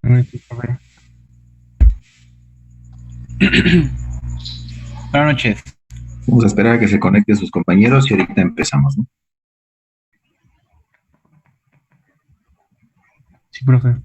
Buenas noches, profe. Buenas noches. Vamos a esperar a que se conecten sus compañeros y ahorita empezamos, ¿no? Sí, profe.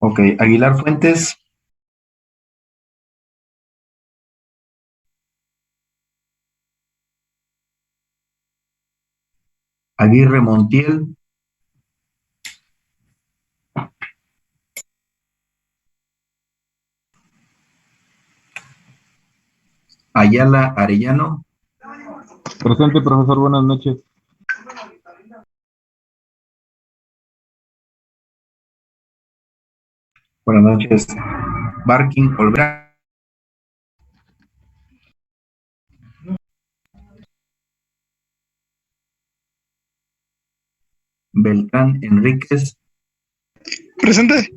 Ok, Aguilar Fuentes, Aguirre Montiel, Ayala Arellano, Presente, profesor. Buenas noches. buenas noches, Barkin Olbra, Beltrán Enríquez, Presente.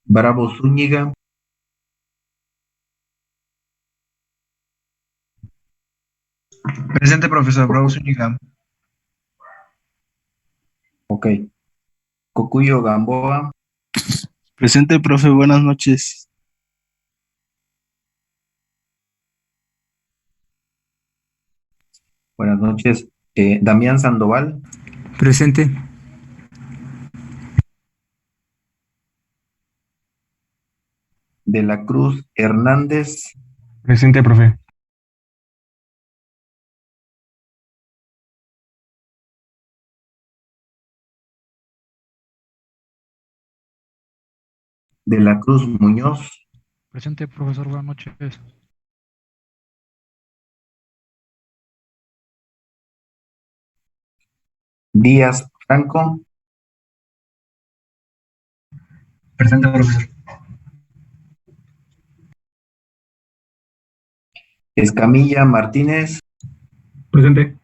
Bravo Zúñiga, Presente, profesor Bravo Zúñiga. ok, Cocuyo Gamboa, Presente, profe, buenas noches. buenas noches, Damián Sandoval, Presente. de la Cruz Hernández, Presente, profe. de la Cruz Muñoz, Presente, profesor, buenas noches. Díaz Franco, Presente, profesor. Escamilla Martínez, Presente.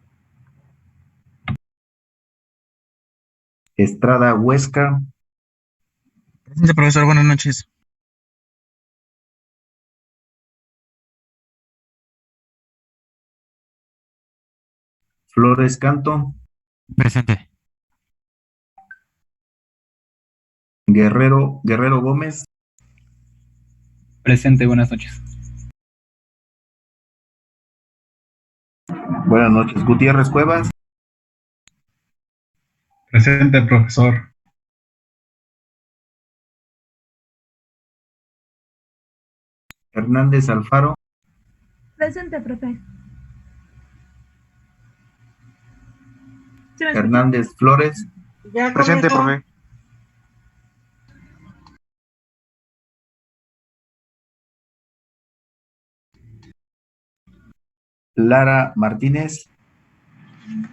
Estrada Huesca, Presente, profesor, buenas noches. Flores Canto, Presente. Guerrero Gómez, Presente, buenas noches. Buenas noches. Gutiérrez Cuevas. Presente, profesor. Hernández Alfaro. Presente, profe. ¿Sí me escucha? Hernández Flores. Presente, profe. Lara Martínez.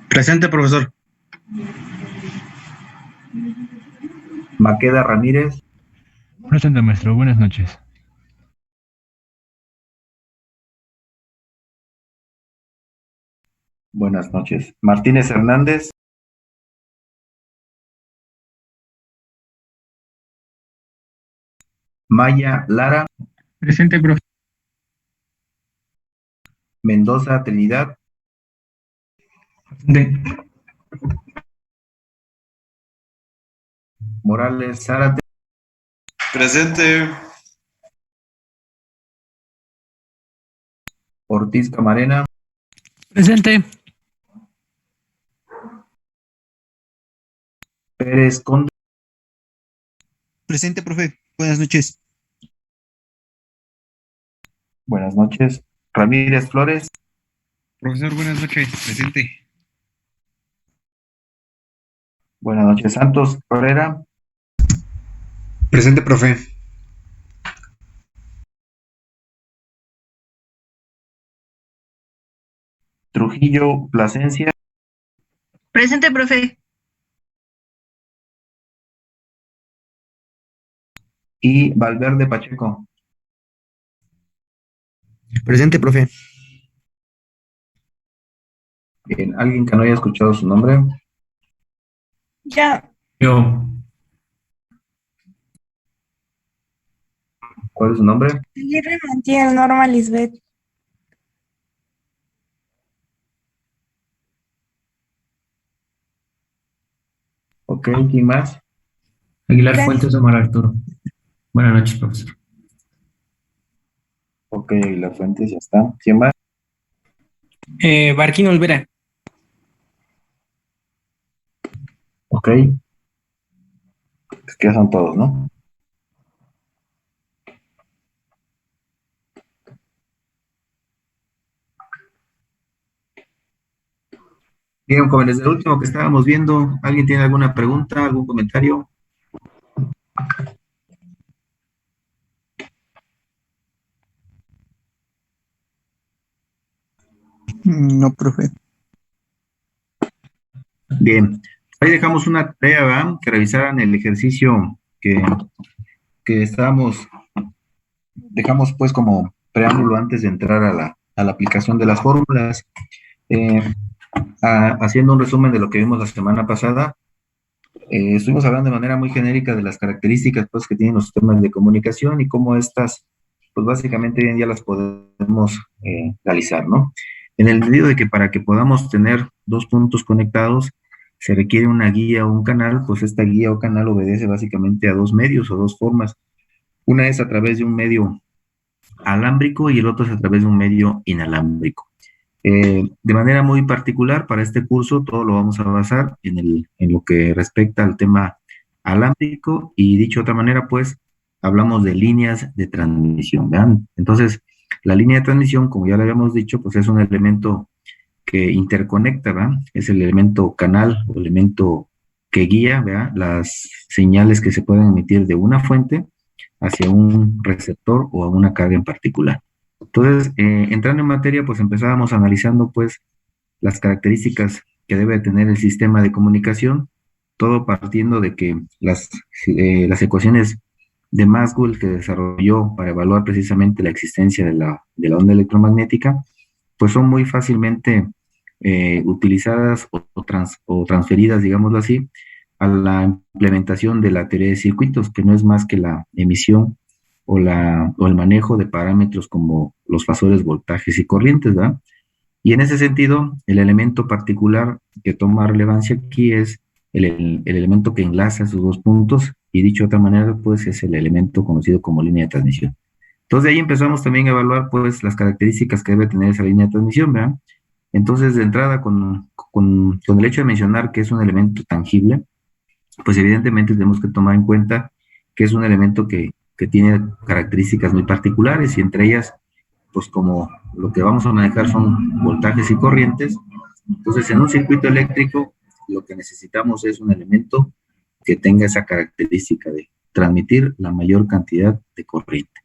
Presente, profesor. Maqueda Ramírez. Presente, maestro. Buenas noches. Buenas noches. Martínez Hernández. Maya Lara. Presente, profe. Mendoza Trinidad. Presente. Morales Zárate. Presente. Ortiz Camarena. Presente. Pérez Conde. Presente, profe. Buenas noches. Buenas noches. Ramírez Flores. Profesor, buenas noches. Presente. Buenas noches. Santos Herrera. Presente, profe. Trujillo Plasencia. Presente, profe. Y Valverde Pacheco. Presente, profe. Bien, ¿alguien que no haya escuchado su nombre? Ya. Yo. ¿Cuál es su nombre? Aguirre Montiel, Norma Lisbeth. Ok, ¿quién más? Aguilar Gracias. Fuentes Omar Arturo. Buenas noches, profesor. Ok, la fuente ya está. ¿Quién más? Barquín Olvera. Ok. Es que ya son todos, ¿no? Bien, jóvenes, el último que estábamos viendo, ¿alguien tiene alguna pregunta, algún comentario? No, profe. Bien, ahí dejamos una tarea, ¿verdad? Que revisaran el ejercicio que dejamos pues como preámbulo antes de entrar a la aplicación de las fórmulas. Eh, Haciendo un resumen de lo que vimos la semana pasada, estuvimos hablando de manera muy genérica de las características pues, que tienen los sistemas de comunicación y cómo estas, pues básicamente hoy en día las podemos realizar, ¿no? En el sentido de que para que podamos tener dos puntos conectados, se requiere una guía o un canal, pues esta guía o canal obedece básicamente a dos medios o dos formas. Una es a través de un medio alámbrico y el otro es a través de un medio inalámbrico. De manera muy particular, para este curso, todo lo vamos a basar en lo que respecta al tema alámbrico y dicho de otra manera, pues, hablamos de líneas de transmisión, ¿vean? Entonces, la línea de transmisión, como ya lo habíamos dicho, pues es un elemento que interconecta, ¿verdad? Es el elemento canal o elemento que guía, ¿verdad? Las señales que se pueden emitir de una fuente hacia un receptor o a una carga en particular. Entonces, entrando en materia, pues empezábamos analizando pues las características que debe tener el sistema de comunicación, todo partiendo de que las ecuaciones de Maxwell que desarrolló para evaluar precisamente la existencia de la onda electromagnética, pues son muy fácilmente utilizadas o transferidas, digámoslo así, a la implementación de la teoría de circuitos, que no es más que la emisión o el manejo de parámetros como los fasores, voltajes y corrientes, ¿verdad? Y en ese sentido, el elemento particular que toma relevancia aquí es el elemento que enlaza esos dos puntos, y dicho de otra manera, pues es el elemento conocido como línea de transmisión. Entonces de ahí empezamos también a evaluar pues las características que debe tener esa línea de transmisión, ¿verdad? Entonces, de entrada, con el hecho de mencionar que es un elemento tangible, pues evidentemente tenemos que tomar en cuenta que es un elemento que tiene características muy particulares y entre ellas, pues como lo que vamos a manejar son voltajes y corrientes, entonces en un circuito eléctrico lo que necesitamos es un elemento que tenga esa característica de transmitir la mayor cantidad de corriente.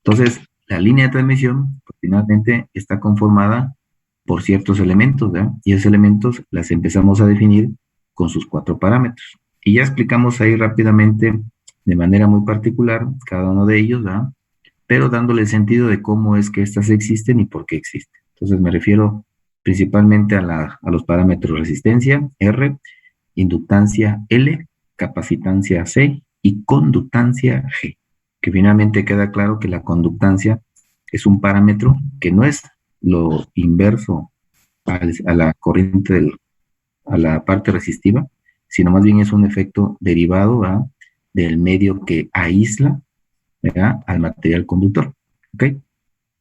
Entonces, la línea de transmisión pues, finalmente está conformada por ciertos elementos, ¿verdad? Y esos elementos las empezamos a definir con sus 4 parámetros. Y ya explicamos ahí rápidamente, de manera muy particular, cada uno de ellos, ¿verdad? Pero dándole el sentido de cómo es que estas existen y por qué existen. Entonces me refiero principalmente a los parámetros resistencia, R, inductancia, L, capacitancia, C, y conductancia, G. Que finalmente queda claro que la conductancia es un parámetro que no es lo inverso a la corriente, a la parte resistiva, sino más bien es un efecto derivado, ¿verdad?, del medio que aísla, ¿verdad?, al material conductor. ¿Ok?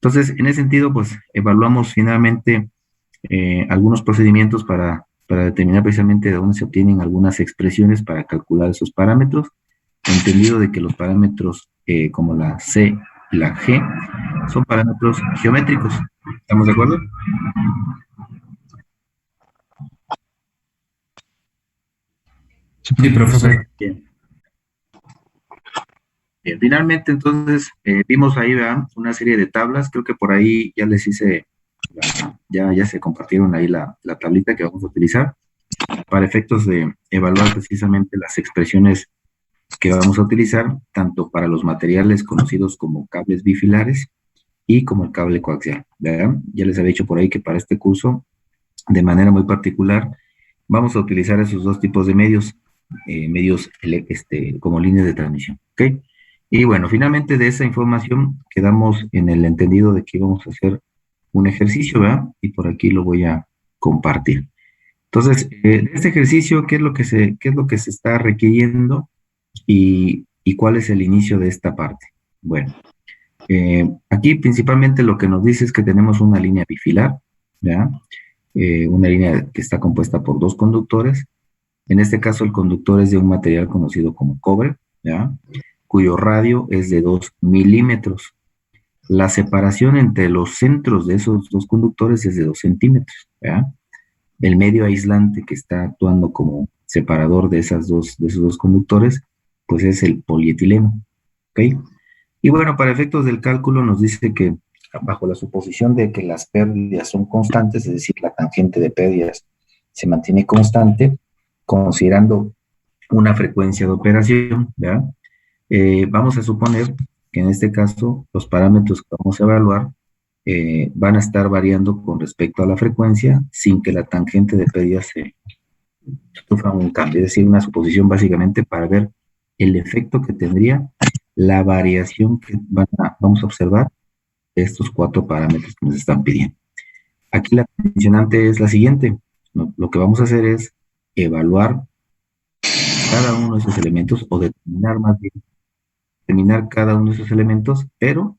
Entonces, en ese sentido, pues, evaluamos finalmente algunos procedimientos para determinar precisamente de dónde se obtienen algunas expresiones para calcular esos parámetros, entendido de que los parámetros como la C y la G son parámetros geométricos. ¿Estamos de acuerdo? Sí, profesor. Bien. Bien, finalmente, entonces, vimos ahí, ¿verdad?, una serie de tablas. Creo que por ahí ya les hice, ya se compartieron ahí la tablita que vamos a utilizar para efectos de evaluar precisamente las expresiones que vamos a utilizar, tanto para los materiales conocidos como cables bifilares y como el cable coaxial, ¿verdad? Ya les había dicho por ahí que para este curso, de manera muy particular, vamos a utilizar esos dos tipos de medios, como líneas de transmisión, ¿ok? Y bueno, finalmente de esa información quedamos en el entendido de que íbamos a hacer un ejercicio, ¿verdad? Y por aquí lo voy a compartir. Entonces, de este ejercicio, ¿qué es lo que se está requiriendo y cuál es el inicio de esta parte? Bueno, aquí principalmente lo que nos dice es que tenemos una línea bifilar, ¿verdad? Una línea que está compuesta por 2 conductores. En este caso, el conductor es de un material conocido como cobre, ¿verdad?, cuyo radio es de 2 milímetros. La separación entre los centros de esos 2 conductores es de 2 centímetros, ¿verdad? El medio aislante que está actuando como separador de esos dos conductores, pues es el polietileno, ¿ok? Y bueno, para efectos del cálculo nos dice que bajo la suposición de que las pérdidas son constantes, es decir, la tangente de pérdidas se mantiene constante, considerando una frecuencia de operación, ¿verdad? Vamos a suponer que en este caso los parámetros que vamos a evaluar van a estar variando con respecto a la frecuencia sin que la tangente de pérdidas sufra un cambio, es decir, una suposición básicamente para ver el efecto que tendría la variación que vamos a observar de estos 4 parámetros que nos están pidiendo. Aquí la condicionante es la siguiente, lo que vamos a hacer es evaluar cada uno de esos elementos o determinar más bien cada uno de esos elementos, pero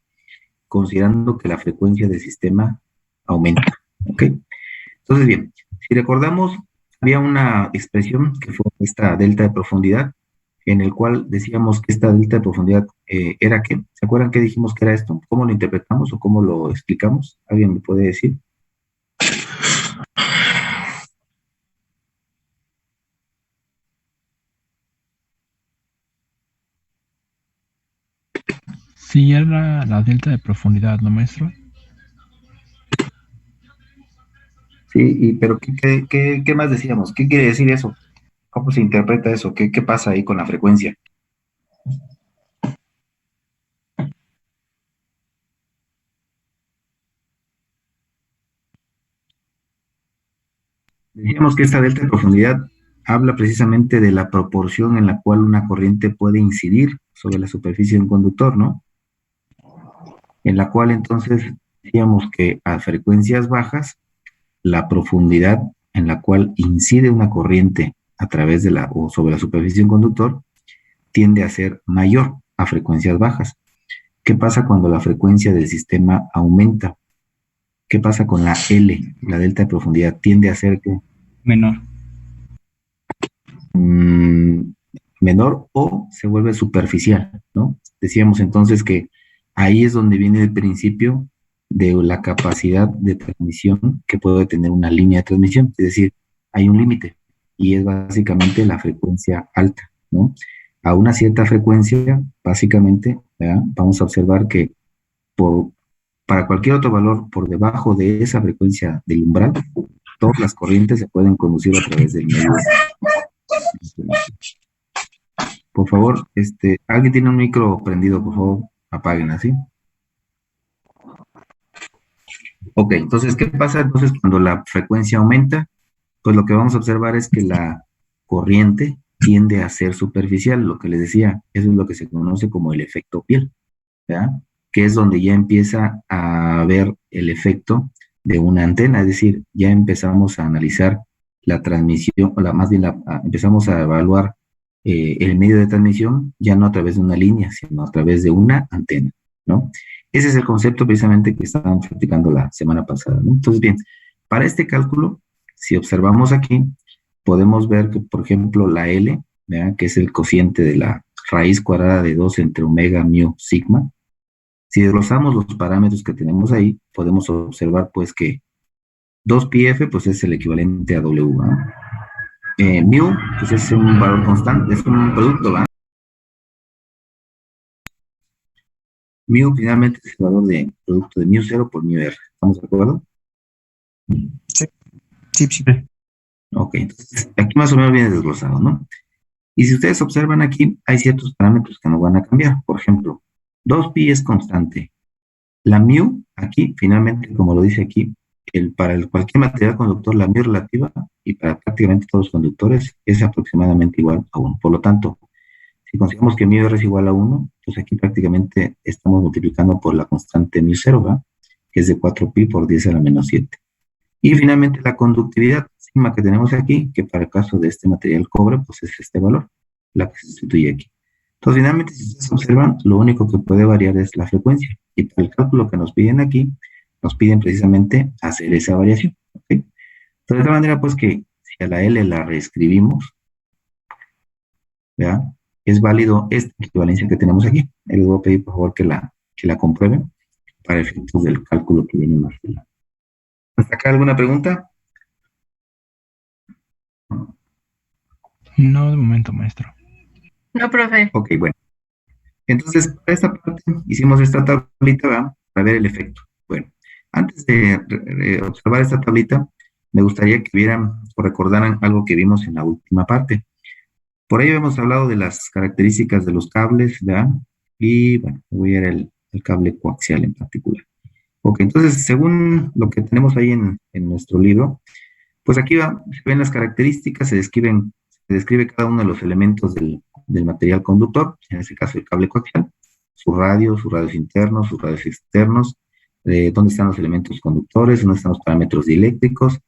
considerando que la frecuencia del sistema aumenta, ¿ok? Entonces, bien, si recordamos, había una expresión que fue esta delta de profundidad, en el cual decíamos que esta delta de profundidad era ¿qué? ¿Se acuerdan qué dijimos que era esto? ¿Cómo lo interpretamos o cómo lo explicamos? ¿Alguien me puede decir? Sí, era la delta de profundidad, ¿no, maestro? Sí, pero ¿qué más decíamos? ¿Qué quiere decir eso? ¿Cómo se interpreta eso? ¿Qué pasa ahí con la frecuencia? Decíamos que esta delta de profundidad habla precisamente de la proporción en la cual una corriente puede incidir sobre la superficie de un conductor, ¿no? En la cual entonces decíamos que a frecuencias bajas, la profundidad en la cual incide una corriente a través o sobre la superficie de un conductor tiende a ser mayor a frecuencias bajas. ¿Qué pasa cuando la frecuencia del sistema aumenta? ¿Qué pasa con la L, la delta de profundidad? Tiende a ser que Menor. menor o se vuelve superficial, ¿no? Decíamos entonces que ahí es donde viene el principio de la capacidad de transmisión que puede tener una línea de transmisión, es decir, hay un límite y es básicamente la frecuencia alta, ¿no? A una cierta frecuencia, básicamente, ¿verdad? Vamos a observar que para cualquier otro valor por debajo de esa frecuencia del umbral, todas las corrientes se pueden conducir a través del medio. Por favor, alguien tiene un micro prendido, por favor, apaguen así. Ok, entonces, ¿qué pasa? Entonces, cuando la frecuencia aumenta, pues lo que vamos a observar es que la corriente tiende a ser superficial, lo que les decía, eso es lo que se conoce como el efecto piel, ¿verdad? Que es donde ya empieza a ver el efecto de una antena, es decir, ya empezamos a analizar la transmisión, más bien empezamos a evaluar el medio de transmisión ya no a través de una línea, sino a través de una antena, ¿no? Ese es el concepto precisamente que estábamos platicando la semana pasada, ¿no? Entonces, bien, para este cálculo, si observamos aquí, podemos ver que, por ejemplo, la L, ¿verdad? Que es el cociente de la raíz cuadrada de 2 entre omega, mu, sigma. Si desglosamos los parámetros que tenemos ahí, podemos observar, pues, que 2πf, pues, es el equivalente a W, ¿no? Mu, pues, es un valor constante, es un producto, ¿verdad? Mu finalmente es el valor de producto de mu0 por mu r. ¿Estamos de acuerdo? Sí. Ok, entonces aquí más o menos viene desglosado, ¿no? Y si ustedes observan aquí, hay ciertos parámetros que no van a cambiar. Por ejemplo, 2pi es constante. La mu, aquí, finalmente, como lo dice aquí, para cualquier material conductor, la mu relativa, y para prácticamente todos los conductores, es aproximadamente igual a 1. Por lo tanto, si consideramos que mu r es igual a 1, pues aquí prácticamente estamos multiplicando por la constante mu0, ¿verdad? Que es de 4pi por 10 a la menos 7. Y finalmente la conductividad sigma que tenemos aquí, que para el caso de este material cobre, pues es este valor, la que se sustituye aquí. Entonces, finalmente, si ustedes observan, lo único que puede variar es la frecuencia. Y para el cálculo que nos piden aquí, nos piden precisamente hacer esa variación, ¿ok? Entonces, de tal manera, pues, que si a la L la reescribimos, ¿verdad? Es válido esta equivalencia que tenemos aquí. Les voy a pedir, por favor, que la comprueben para efectos del cálculo que viene más adelante. ¿Hasta acá alguna pregunta? No, de momento, maestro. No, profe. Ok, bueno. Entonces, para esta parte hicimos esta tablita, ¿verdad? Para ver el efecto. Bueno, antes de observar esta tablita, me gustaría que vieran o recordaran algo que vimos en la última parte. Por ahí hemos hablado de las características de los cables, ¿verdad? Y bueno, voy a ver el cable coaxial en particular. Ok, entonces, según lo que tenemos ahí en nuestro libro, pues aquí se ven las características, se describe cada uno de los elementos del material conductor, en este caso el cable coaxial, sus radios internos, sus radios externos, dónde están los elementos conductores, dónde están los parámetros dieléctricos,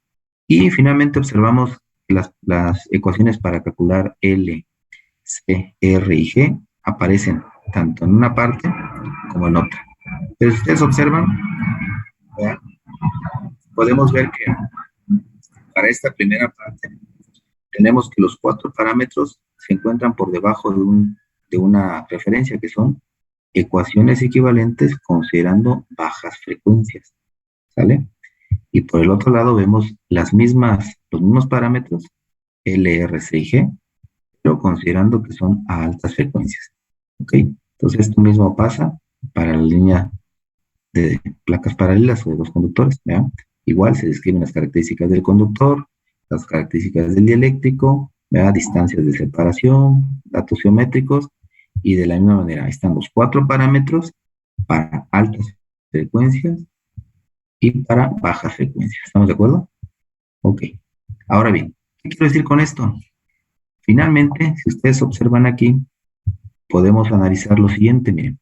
y finalmente observamos las ecuaciones para calcular L, C, R y G aparecen tanto en una parte como en otra. Pero si ustedes observan, ¿verdad? Podemos ver que para esta primera parte tenemos que los 4 parámetros se encuentran por debajo de una referencia, que son ecuaciones equivalentes considerando bajas frecuencias, ¿sale? Y por el otro lado vemos los mismos parámetros, L, R, C y G, pero considerando que son a altas frecuencias, ¿ok? Entonces esto mismo pasa para la línea de placas paralelas o de los conductores, ¿verdad? Igual se describen las características del conductor, las características del dieléctrico, ¿verdad? Distancias de separación, datos geométricos, y de la misma manera están los 4 parámetros para altas frecuencias y para bajas frecuencias. ¿Estamos de acuerdo? Ok. Ahora bien, ¿qué quiero decir con esto? Finalmente, si ustedes observan aquí, podemos analizar lo siguiente, miren.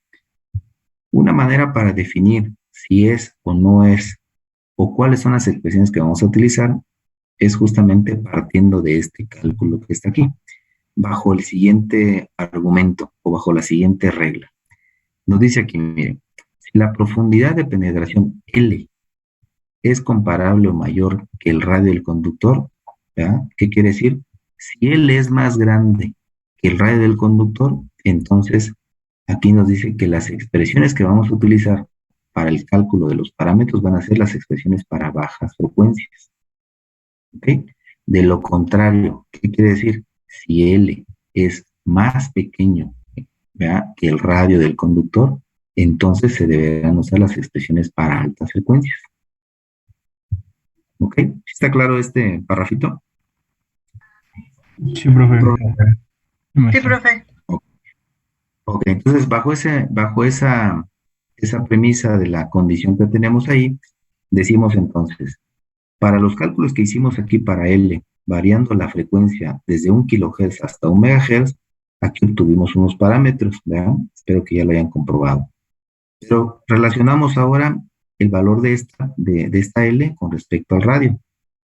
Una manera para definir si es o no es, o cuáles son las expresiones que vamos a utilizar, es justamente partiendo de este cálculo que está aquí, bajo el siguiente argumento o bajo la siguiente regla. Nos dice aquí, miren, si la profundidad de penetración L es comparable o mayor que el radio del conductor, ¿verdad? ¿Qué quiere decir? Si L es más grande que el radio del conductor, entonces aquí nos dice que las expresiones que vamos a utilizar para el cálculo de los parámetros van a ser las expresiones para bajas frecuencias. ¿Ok? De lo contrario, ¿qué quiere decir? Si L es más pequeño, ¿verdad?, que el radio del conductor, entonces se deberán usar las expresiones para altas frecuencias. ¿Ok? ¿Está claro este parrafito? Sí, profe. Sí, maestro. profe. Ok, entonces bajo esa premisa de la condición que tenemos ahí, decimos entonces, para los cálculos que hicimos aquí para L, variando la frecuencia desde 1 kHz hasta 1 MHz, aquí obtuvimos unos parámetros, ¿verdad? Espero que ya lo hayan comprobado. Pero relacionamos ahora el valor de esta L con respecto al radio.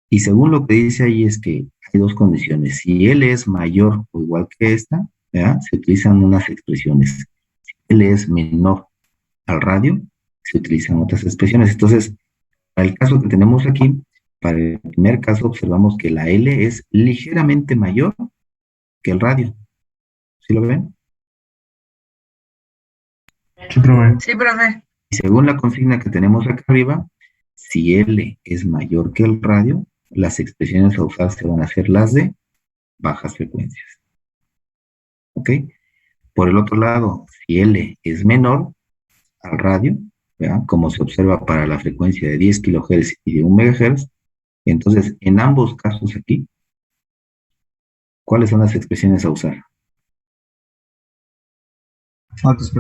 Y según lo que dice ahí es que hay dos condiciones. Si L es mayor o igual que esta, ¿verdad?, se utilizan unas expresiones. Si L es menor al radio, se utilizan otras expresiones. Entonces, para el caso que tenemos aquí, para el primer caso observamos que la L es ligeramente mayor que el radio. ¿Sí lo ven? Sí, profe. Sí, profe. Y según la consigna que tenemos acá arriba, si L es mayor que el radio, las expresiones a usar se van a hacer las de bajas frecuencias. ¿Ok? Por el otro lado, si L es menor al radio, ¿verdad?, como se observa para la frecuencia de 10 kHz y de 1 MHz, entonces en ambos casos aquí, ¿cuáles son las expresiones a usar?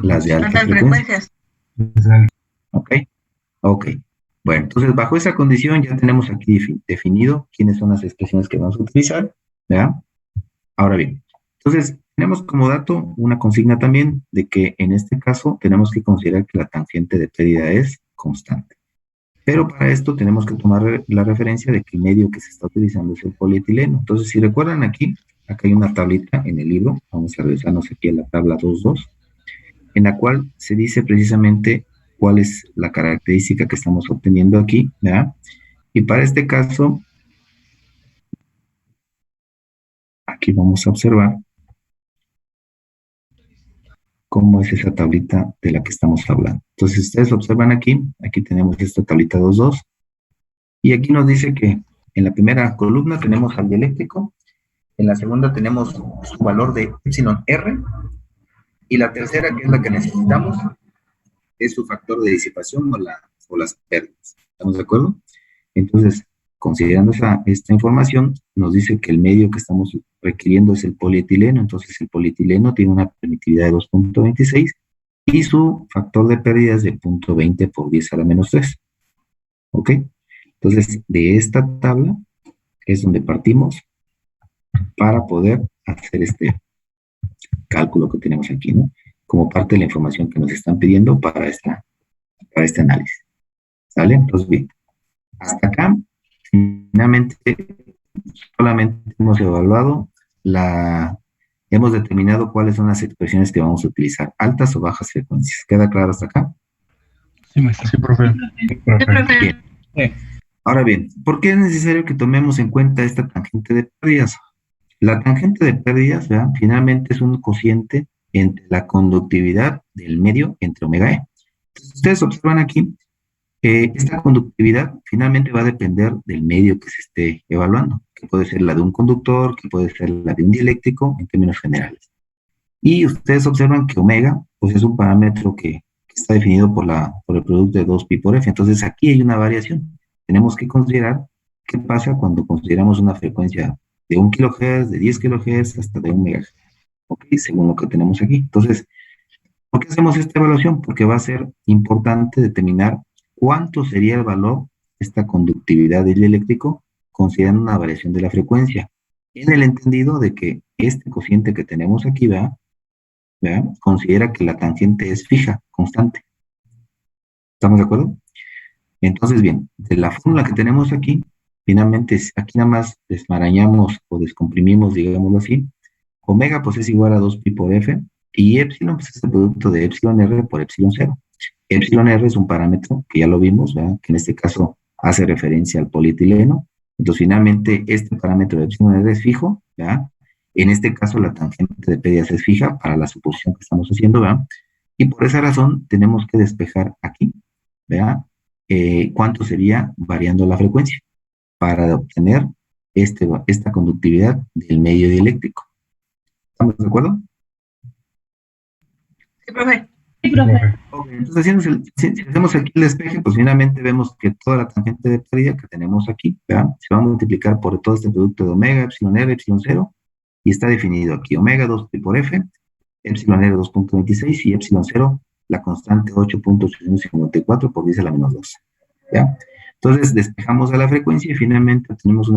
Las de altas Altas frecuencias. frecuencias. ¿Ok? Ok. Bueno, entonces bajo esa condición ya tenemos aquí definido quiénes son las expresiones que vamos a utilizar, ¿verdad? Ahora bien, entonces tenemos como dato una consigna también de que en este caso tenemos que considerar que la tangente de pérdida es constante. Pero para esto tenemos que tomar la referencia de que el medio que se está utilizando es el polietileno. Entonces, si recuerdan aquí, acá hay una tablita en el libro, vamos a regresarnos aquí a la tabla 2.2, en la cual se dice precisamente cuál es la característica que estamos obteniendo aquí, ¿verdad? Y para este caso, aquí vamos a observar cómo es esa tablita de la que estamos hablando. Entonces, ustedes observan aquí tenemos esta tablita 2.2, y aquí nos dice que en la primera columna tenemos al dieléctrico, en la segunda tenemos su valor de epsilon R, y la tercera, que es la que necesitamos, es su factor de disipación o las pérdidas. ¿Estamos de acuerdo? Entonces, considerando esta información, nos dice que el medio que estamos requiriendo es el polietileno. Entonces, el polietileno tiene una permitividad de 2.26 y su factor de pérdida es de 0.20 por 10 a la menos 3. ¿Ok? Entonces, de esta tabla es donde partimos para poder hacer este cálculo que tenemos aquí, ¿no?, como parte de la información que nos están pidiendo para este análisis. ¿Sale? Entonces, bien, hasta acá, finalmente, solamente hemos evaluado hemos determinado cuáles son las expresiones que vamos a utilizar, altas o bajas frecuencias. ¿Queda claro hasta acá? Sí, maestro. Sí, profe. Sí, profe. Bien. Ahora bien, ¿por qué es necesario que tomemos en cuenta esta tangente de pérdidas? La tangente de pérdidas, ¿verdad?, finalmente es un cociente entre la conductividad del medio entre omega e. Entonces, ustedes observan aquí que esta conductividad finalmente va a depender del medio que se esté evaluando, que puede ser la de un conductor, que puede ser la de un dieléctrico, en términos generales. Y ustedes observan que omega, pues es un parámetro que está definido por el producto de 2pi por f. Entonces, aquí hay una variación. Tenemos que considerar qué pasa cuando consideramos una frecuencia de 1 kHz, de 10 kHz, hasta de 1 MHz. ¿Ok? Según lo que tenemos aquí. Entonces, ¿por qué hacemos esta evaluación? Porque va a ser importante determinar cuánto sería el valor de esta conductividad del eléctrico considerando una variación de la frecuencia. En el entendido de que este cociente que tenemos aquí, ¿verdad?, considera que la tangente es fija, constante. ¿Estamos de acuerdo? Entonces, bien, de la fórmula que tenemos aquí, finalmente aquí nada más desmarañamos o descomprimimos, digámoslo así. Omega pues es igual a 2pi por f, y epsilon pues es el producto de epsilon r por epsilon 0. Epsilon r es un parámetro que ya lo vimos, ¿verdad?, que en este caso hace referencia al polietileno. Entonces, finalmente, este parámetro de epsilon R es fijo, ¿verdad? En este caso, la tangente de P de AC es fija para la suposición que estamos haciendo, ¿verdad? Y por esa razón, tenemos que despejar aquí, ¿verdad? ¿Cuánto sería variando la frecuencia para obtener esta conductividad del medio dieléctrico? ¿Estamos de acuerdo? Sí, profe. Ok, entonces, si hacemos aquí el despeje, pues finalmente vemos que toda la tangente de pérdida que tenemos aquí, ¿verdad? Se va a multiplicar por todo este producto de omega, epsilon R, epsilon 0, y está definido aquí omega 2 pi por F, epsilon R 2.26 y epsilon 0, la constante 8.854 por 10 a la menos 2. ¿Ya? Entonces, despejamos a la frecuencia y finalmente tenemos una